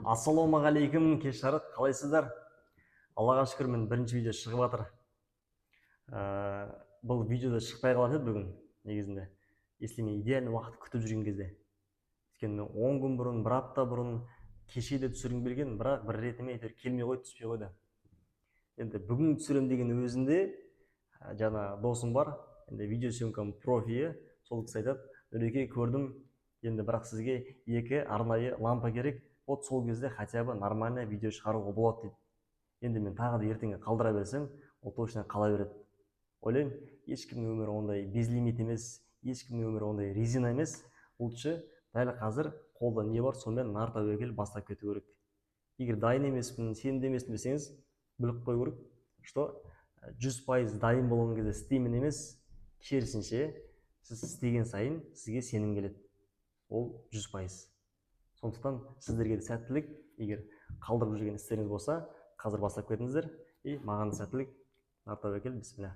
Ассалаумағалейкум, кеш жарық, қалайсыздар? Аллаға шүкір, мен бірінші видео шығып жатыр. Бұл видеода шықпай қалатын еді бүгін, негізінде. Если мен идеальный уақыт күтіп жүрген кезде. Өйткені мен 10 күн бұрын, бір апта бұрын кеше де түсіргім келген, бірақ бір ретіме әйтеуір келмей қойды, түспей қойды. Енді бүгін түсірем деген өзінде жаңа досым бар, енді видеосъемкам профиі, сол кісі айтады, Нұреке, көрдім, енді бірақ сізге екі арнайы лампа керек, вот сол кезде хотя бы нормальный видео шығаруға болады дейді. Енді мен тағы да ертеңге қалдыра берсем, ол точно қала береді. Ойлаймын, ешкімнің өмірі ондай безлимит емес, ешкімнің өмірі ондай резина емес. Лучше дәл қазір қолда не бар, сонымен нар тәуекел бастап кету керек. Егер дайын емеспін, сенімді емеспін десеңіз, біліп қою керек, что 100% дайын болған кезде істеймін емес, керісінше сіз істеген сайын сізге сенім келеді. Ол 100%. Сондықтан сіздерге де сәттілік, егер қалдырып жүрген істеріңіз болса, қазір бастап кетіңіздер, и маған да сәттілік, нар тәуекел, бисмилля.